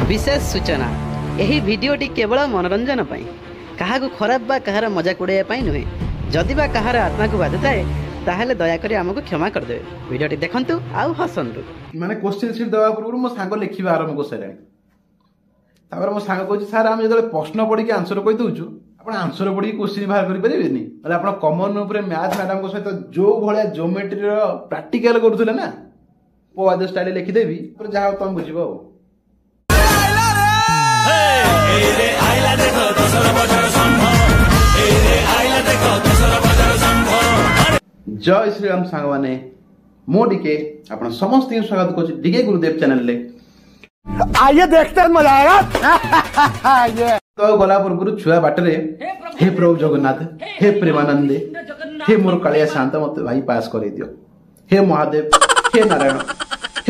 विशेष सूचना यही भिडियोटी केवल मनोरंजन पाई काहाकू खराब बा कहार मजाक उड़ाइया नुहे जदि बा कहार आत्मा को बाधि थाए ताहले दयाकोरी आमको क्षमा करदे भिडियोटी देखंतु आउ हसंतु माने क्वेश्चन सीट देवा पूर्व मो सांग लिखिबा आरंभ कर सारे तापर मो सांग कहछि सर हम जदे प्रश्न पढी के आंसर कहि दउछु आपण आंसर पढी क्वेश्चन बाहर करि परिबेनी मतलब आपण कॉमन ऊपर मैथ मैडम को सहित जो भलिया ज्योमेट्री रो प्रैक्टिकल करूथले ना ओ आदे स्टाइल लिखि देबी पर जहा तुम बुझिबो जय श्री राम सांग माने मो डीके आपण समस्त स्वागत करछि डीके गुरुदेव चैनल ले आइए देखते हैं मजा आएगा तो गला पूर्व छुआ बाटरे हे प्रभु जगन्नाथ हे प्रेमानंदे हे मोर कालिया शांत मते भाई पास करे दियो हे महादेव हे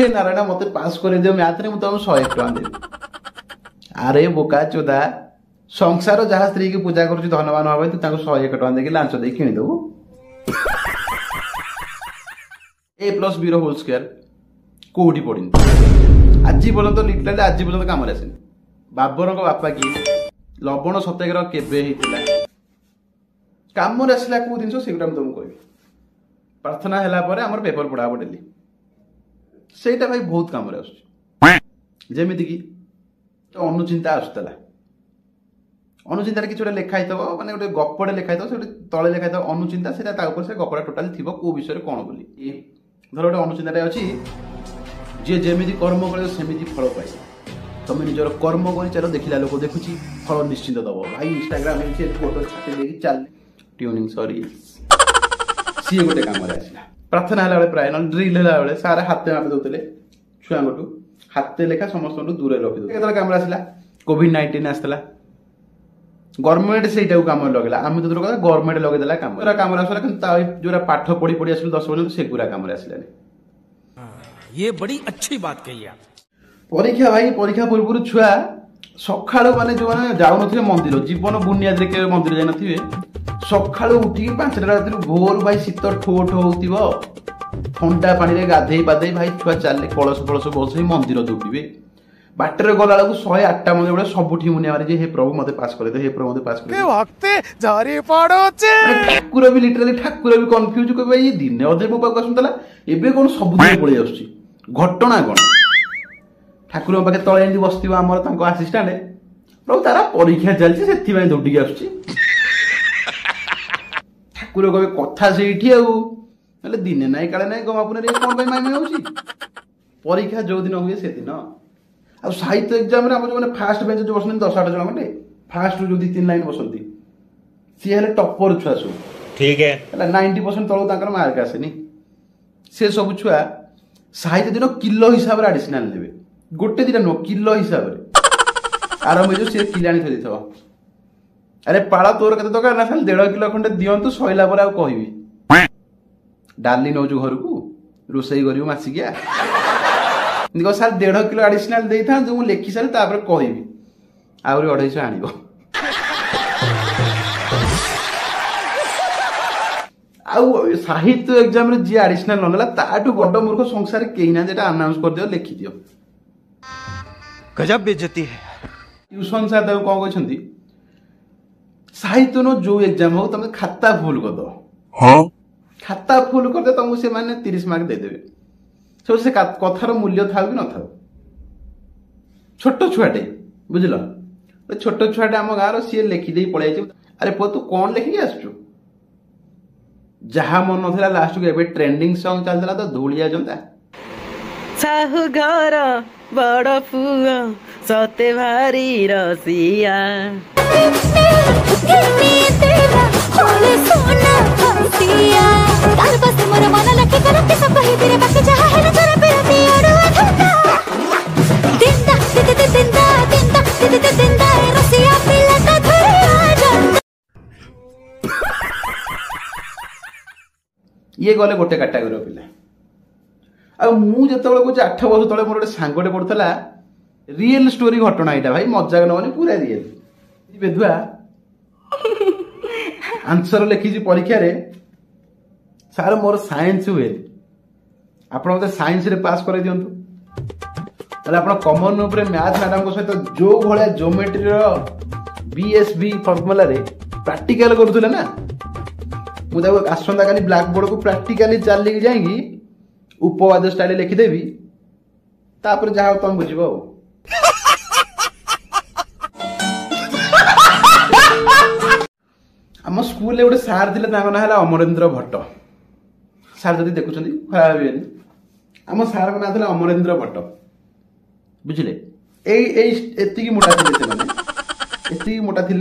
नारायण मते पास करे दियो मैथ रे मते 100 टका दे अरे बोका चोदा संसार जहा स्त्री की पूजा करू धनवान हबे तू ताको 100 टका दे के लांच दे किनि दबो a plus b रो होल स्क्वायर कोठी पडिन आज पर्यंत लिटरली आज पर्यंत काम आसेन बाबर बापा की लवण सत्याग्रह केबे हेतिला काम आसला को दिन सेगुटा तुमको कहबी प्रार्थना हैला परे हमर पेपर पढ़ाबो डेली सेटा भाई बहुत काम रे आसु जेमिति की तो अनुचिंता आसतला अनुचिंता कि छोटे लिखाई थबो माने गोटे गपडे लिखाई थबो सेटे तळे लिखाई थबो अनुचिंता सेटा ता ऊपर से गपडा टोटल थिबो को विषय रे कोन बोली धर गोटे अनुचिंताटा अछि जे जेमिति कर्म करे सेमिति फल पाए तुम निजर कर्म कर चलो देखिला लोक देखुची फल निश्चित दबो भाई इंस्टाग्राम से फोटो छाटे देकी चल ट्यूनिंग सॉरी सी गोटे काम रे आसिला प्रार्थना हला बेले प्राय न ड्रिल हला बेले सारे हाथे मापे दोतले छुआ गोटू हाथे लेखा समस्त दूर रखि दो केतला काम आसिला कोविड-19 आस्तला गवर्नमेंट सेटा काम लगेला आम तो कथा गवर्नमेंट लगे देला काम आसला किंतु जोरा पाठ पढ़ी पढ़ी आसिल 10 बजे से पूरा काम आसिला ये बड़ी अच्छी बात कही आप परीक्षा भाई परीक्षा पूर्व छुआ सकाळु माने जो माने जाउ नथिले मंदिर जीवन बुनियाद रे के मंदिर जाय नथिबे सकाळु उठी 5 रात भोर भाई शीत ठो ठो होतिबो ठंडा पानी रे गाधेई बाधेई भाई छुआ चाले कलश कलश बसई मंदिर दौड़िबे बाटर गला बेलू 108टा मंदिर बेले सबुठी मुनिया मारे हे प्रभु मते पास करे दे हे प्रभु मते पास करे के वक्त जारी पड़ोचे ठाकुर भी लिटरली ठाकुर भी कंफ्यूज को भाई दिन अधे मो पाक आसुतला एबे कोन सब दिन पळै आछी घटना कोन ठाकुर पाखे तळे एंदी बसतिबो हमर तांको असिस्टेंट प्रभु तारा परीक्षा चलछि सेथि भाई दौड़ी आछी ठाकुर कबे कथा सेठी आउ मतलब दिने नाइ काले नाइ गमापुने रे कोन भाई माइमे होछि परीक्षा जो दिन हुए से दिन आ साहित्य एग्जाम रे हम जो माने फास्ट बेंच जो बसने 10 8 जण माने फास्ट जो 2-3 लाइन बसंती सी हेले टॉपर छुआ सब ठीक है 90% तळो ताकर मार्क आसेनी से सब छुआ साहित्य दिन किलो हिसाब रे एडिशनल लेबे गोटे दिना नो किलो हिसाब रे आरंभ जो से किलानी थई देथबो अरे पाळा तोर कते दका ना खाली 1.5 किलो खंडे दियंतु सइला पर आ कहिबी डाली नौ जो घर को रोसई करियो मासी गया देखो सर 1.5 किलो एडिशनल देई था जो लेखि सारे तापर कहिबी आउरी 250 आनिबो आउ साहित्य एग्जाम रे जे एडिशनल ननला ताटू बड मूर्ख संसार केही ना जेटा अनाउंस कर दियो लिखि दियो गजब बेइज्जती है ट्यूशन साथ को कहछंती साहित्य नो जो एग्जाम हो तुम खाता फुल कर दो हां खाता फुल कर दे तुमको से माने 30 मार्क दे देबे से कथार मूल्य था कि न था छोट छुआटे बुझल छोट छुआटे आम गाँव सी लिखिदे पलि अरे पुआ तू कौन लिखिकी आसु जहा मन ना लास्ट को एबे ट्रेंडिंग सॉन्ग चलता तो धूलिया जनता साहू घर बड़ पुआ सते भारी रसिया ये गले गोटे कैटेगरी पिला आ मु जतबेले को 8 वर्ष तले मोर गोटे सांगटे पड़थला रियल स्टोरी घटना एटा भाई मजाक न माने पूरा रियल बेधुआ आंसर लिखी परीक्षा रे सार मोर साइंस हुए आपण मते साइंस रे पास करे दियंतु आप कमन रूप मैथ मैडम सहित जो भाया ज्योमेट्री बीएसबी फर्मुला प्रैक्टिकल करूले ना मुझे आसंता काली ब्लैक बोर्ड को प्रैक्टिकली चलिक जाइए उपवाद स्टाइल लिखिदेवी तापर जहाँ तुम बुझ आम स्कूल गोटे सार थे ना अमरेन्द्र भट्ट सार जब देखुं खराब भावेनि आम सार ना था अमरेन्द्र भट्ट बुझे एति मोटा थे मोटा थे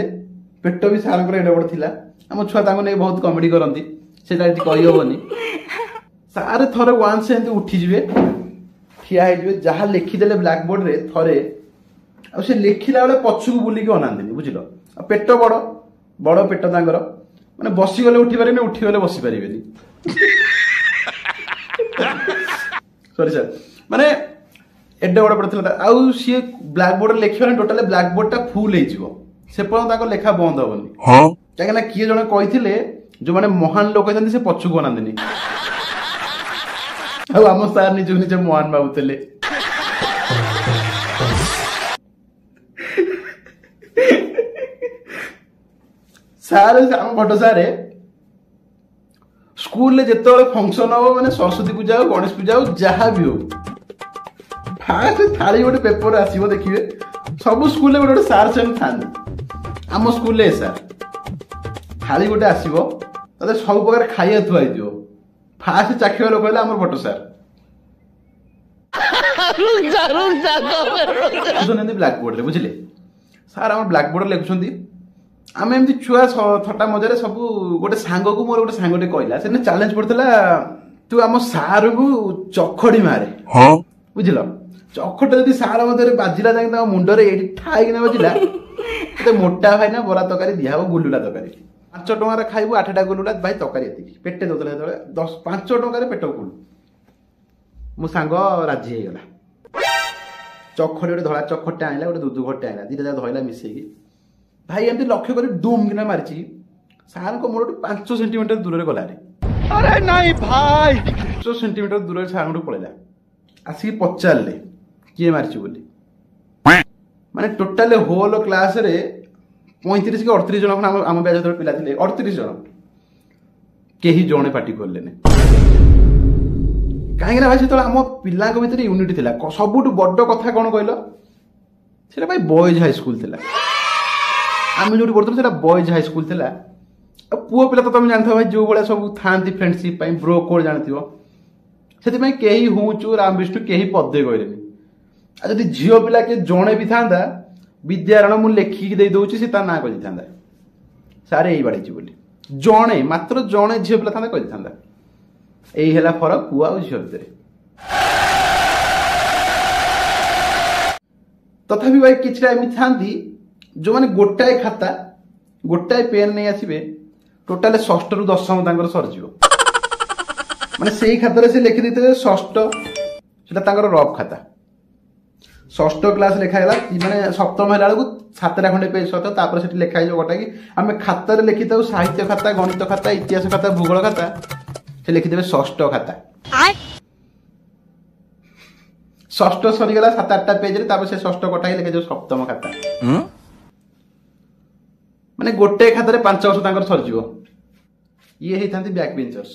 पेट भी सार एडे बड़ था आम छुआ नहीं बहुत कमेडी करती से कहीहबनी सारे थरे वान्स एमती उठीजे ठिया हो जहाँ लिखिदे ब्लैक बोर्ड रे थरे से लिखला बेले पछक बुलिकी अनाती बुझल पेट बड़ बड़ पेट तांकर माने बसीगले उठी पारे उठीगले बसी पारे सॉरी सर माने एडे बड़ पड़ता आउ सी ब्लैक बोर्ड लिखा टोटाल ब्लैक बोर्ड टा फुल हो से पर्यटन लेखा बंद हेनी कहीं किए जड़े कही जो मैंने महान लोक से पछक अनाती आम सार निज निज महान भावुले सारे आम भट्ट सारे स्कूल जिते फंक्शन हम मैंने सरस्वती पूजा हो गणेश पूजा हो जहाँ भी हो फास्ट थाली गोटे पेपर आसो देखिए सब स्कूल गोटे सार से था आम स्कूल सार थाली गोटे आसो सब प्रकार खाइया थुआई फास्ट चाखिया लोक आम भट्ट सार ब्लैक बोर्ड बुझे सार आम ब्लैक बोर्ड लिखुं आम एमती छुआ थटा मजार सब गोटे सांग को मोर गोटे सांगटे कहला से चैलेंज पड़ता तू आम सार को चखड़ी मारे बुझल चखट जब सार मध्य बाजिला जाए मुंडे ठाई बाजिला तो मोटा भाई ना बरा तरकारी दिहब गुलुला तरकारी 5 टकर खाइबू 8टा गुलुला भाई तरकारी ये पेटे दौला 5 टकर पेट गुल मो सांग राजी होगला चखड़ी गोटे धला चखटे आनला गोटे दूध घटे आनला दीटा धरला मिसेकी भाई एमती लक्ष्य कर डूम किना मारी सार को मोर 5 सेंटीमीटर दूर गला अरे नहीं भाई 5 सेंटीमीटर दूर सार पड़ेगा आसिक पचारे किए मारी बोली माने टोटाल होल क्लास रे 35 कि 38 जन आम ब्याज जो पिला थे 38 जन कहीं जड़े पार्टी कले कहीं भाई से आम पिला भितर यूनिट थी सब बड़ कथा कौन कहल से भाई बॉयज हाई स्कूल थी आम जो पढ़ते बॉयज हाई स्कूल थी पुओ पिला तो तुम जानते भाई जो भाई सब था फ्रेंडशिप ब्रो कोड जानते से कहीं हूँ चु राम विष्णु कहीं पदे कहले जदि झील पिला किए जड़े भी था विद्यारण मुझे लेखिकी दे दूसरी से ना कही था सारे यही बाड़ी बोली जड़े मात्र जड़े झील पिला था कही था यही है फरक पुआ और झील भितर तथापि भाई कि था जो मैंने गोटाए खाता गोटाए पेन नहीं आसबे टोटाल 6 ରୁ 10 सरजी माने से खाता से लिखि देते 6 से रफ खाता 6 क्लास लिखाला माने 7म है 7टा खंडे पेज सहित से लिखाई गोटा कि आम खातार लिखि था साहित्य खाता गणित खाता इतिहास खाता भूगोल खाता से लिखिदेवे 6 खाता 6 सरीगला 7-8टा पेज से 6 कटा लिखे 7म खाता माने गोटे खाते 5 वर्ष सरजी ये होता बैक बेंचर्स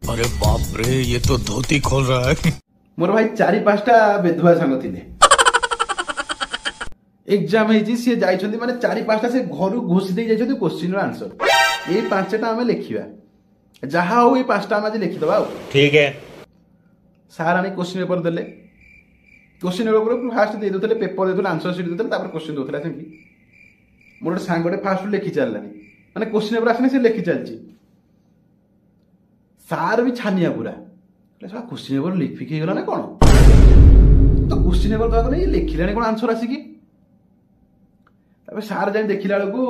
अरे बाप रे ये तो धोती खोल रहा है मोर भाई 4-5टा बेधुआ सांग थे एग्जाम सी जाइछन्ती माने 4-5टा से घर घोषी दे जाइछन्ती क्वेश्चन आंसर ये 5टा आम लिखा जहाँ हो ये 5टा आम आज लिखिदबा ठीक है सार आने क्वेश्चन पेपर देले क्वेश्चन पेपर फास्ट दे देते पेपर देते आंसर सीट देते क्वेश्चन दूसरा सेमती मोर गोटे सांगटे फास्ट लिखि चललानी माने क्वेश्चन पेपर आसने से लिखि चलची सार भी छानिया पूरा क्वेश्चन पेपर लिख फिक गला ना कौन तो क्वेश्चन पेपर तो नहीं लिखिलानी कौन आंसर आसिकी सार जाए देखला बेलू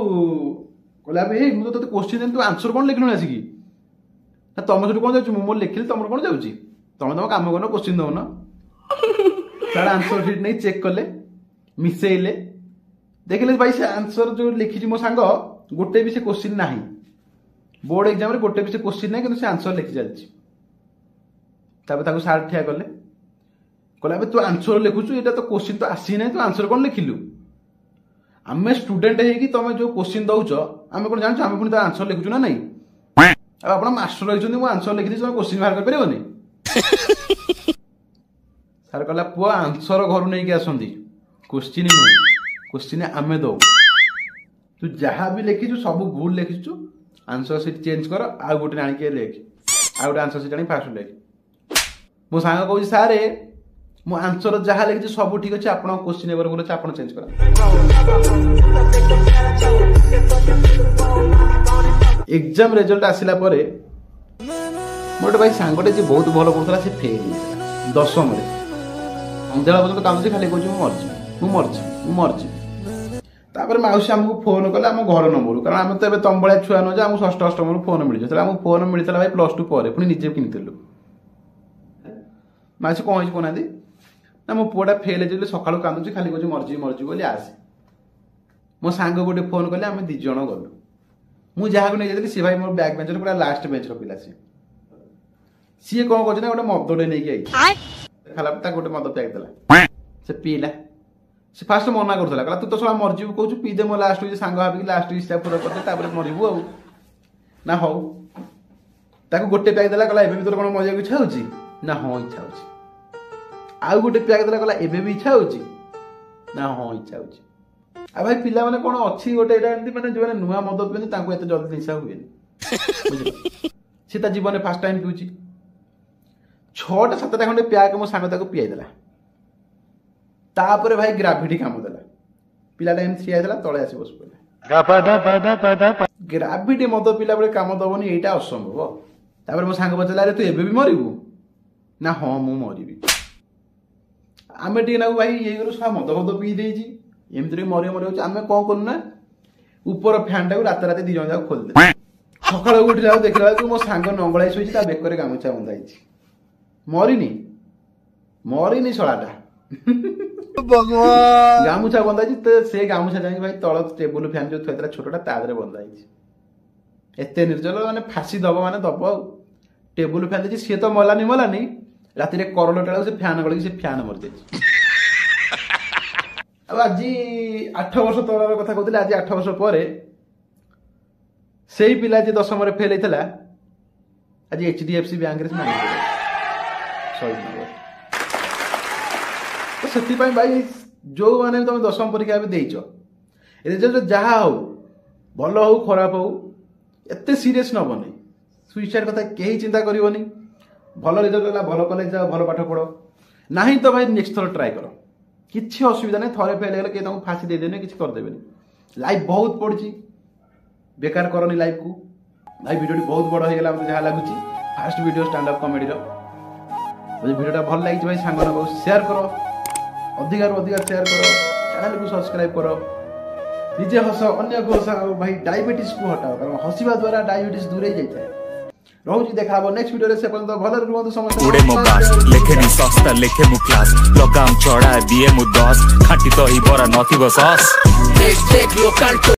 कहला भाई मुझे तो क्वेश्चन देनी तू आंसर कौन लिखल आसिकी तुम सब कौन जाऊँ मोर लिखिली तुम कौन जाऊँगी तुम तुम कम कर क्वेश्चन दौन सार आंसर सीट नहीं चेक कले मिसेले देखिले भाई से आंसर जो लिखी मो सांग गोटे भी से क्वेश्चन ना बोर्ड एग्जाम गोटे भी से क्वेश्चन ना कि आंसर लिखि चलती सार ठिया कले कहला तू आंसर लिखुचु एटा तो क्वेश्चन तो आसी नहीं तू आंसर कौन लिखिलु आमे स्टूडेंट है कि तुम जो क्वेश्चन दउछ आमे कोन जानछ आमे पुनी तो आंसर लिखुचु ना नहीं अब आपण मास्टर रहिछन मु आंसर लिखि दी तुम क्वेश्चन बाहर कर परिबो नहीं सर कहला पुआ आंसर घर नहीं के आसंदी क्वेश्चन नहीं क्वेश्चन आमे दो तू जहाँ भी लिखिचु सब भूल लिखिचु आंसर सीट चेंज कर आ गोटे आनी के लिख आ गोटे आंसर सीट आनी फास्ट लिख मो सांग कहूँ सारे मो आंसर जहाँ लिखी सब ठीक अच्छे आप क्वेश्चन एवर बोले आप चेंज कर एग्जाम रिजल्ट आसला मोटे भाई सांगटे जी बहुत भल पढ़ुला से फेल 10वीं अंधेला पर्यटन कांदुची खाली कहूँ मरजी तापर माउसी आमको फोन कले आम घर नंबर कारण आम तो तुम भाया छुआ नुह आम षष्ठ अष्टम फोन मिल जाता आमको फोन मिलता भाई +2 पर पुणी निजे किनिलु माउसी कौन हो कहना ना मो पुआटा फेल हो सका कांदुची खाली कहूँ मरजी बोली आसे मो सांग गोटे फोन कले आम 2 जण गलु मुझे नहीं जाती सी भाई मोर बैक बेंचर पूरा लास्ट बेंचर पिला सी कौन कर गोटे मदटे नहीं खाला गोटे मद प्याक देला से पीला से फास्ट मना करला कहला तू तो सब मरजी कहू पीदे मो लास्ट सांग भाविक लास्ट हिसाब पूरा करदे मरबू आ ना हौ ताको गोटे प्याक देला कहला एबे तोर कोन मजा इच्छा होची ना हाँ इच्छा होची आउ गोटे प्याक देला कहला एबे भी इच्छा होची ना हाँ इच्छा होची आ भाई पिला माने कोन अछि गोटे एटा एंती माने जो नुआ मद पियन ताको एते जल्दी निशा हुएनी बुझिलो से ता जीवन में फर्स्ट टाइम पिउची 6टा 7टा खंडे प्याक मो सांग ताको पियाई देला तापर भाई ग्राविटी काम देला पिलाटा एम थ्री आइला तळे आसी बस पड़ला ग्राविटी मद पिला बळे काम दबनी एटा असंभव तापर मो सांग बचला रे तू एबे भी मरिबू ना हां मु मरिबी आमे टी ना भाई ये गरो सा मद पी देजी एमती मरी आम कौन कलु ना ऊपर फैन टाक रात रात 2 जण जाक खोल दे सकाल उठिला देखला मो सांग नंगलाई शोची ता बेकर गामुछा बंधा मरिनी शलाटा भगवान गामुछा बंधा तो से गामुछा जाई भाई तल टेबुल फैन जो थोड़ा छोटा तादरे बंधा एते निर्जल माने फांसी दब माने दब टेबुल फैन देछि से तो मलानी राति रे करल टाला से फैन गळी से फैन मर जाई अब आज 8 वर्ष तलर कथा कहते आज 8 वर्ष पर से पिला जी 10वीं रे फेल होता आज HDFC बैंक रे तो से भाई जो मैंने तुम 10वीं परीक्षा देच रिजल्ट जहाँ हो भल हो खराब हो एत सीरीयस नबनी सुइसाइड कथा कहीं चिंता करनी भल रिजल्ट है भल कॉलेज जाओ भल पाठ पढ़ ना तो भाई नेक्स्ट थर ट्राए कर किसी असुविधा नहीं थरे फेल हो तुमको फांसी देदेनि किसी करदेनि लाइफ बहुत पड़ी बेकार करनी लाइफ को भाई वीडियो बहुत बड़ हो गला जहाँ लगुच fast video stand up comedy वीडियोटा भल लगी भाई सांग शेयर कर अधिक शेयर कर चैनल को सब्सक्राइब कर निजे हस अन्य को हस भाई डायबिटीज को हटाओ कारण हसवा द्वारा डायबिटीज दूरे जाए रोजी देखा नेक्स्ट वीडियो से पर्यंत भले रुहतु समस्त उड़े मो बास लेखे नि सस्ता लेखे मु क्लास लगाम चढ़ा दिए मु 10 खाटी तो ही बरा नथिबो सस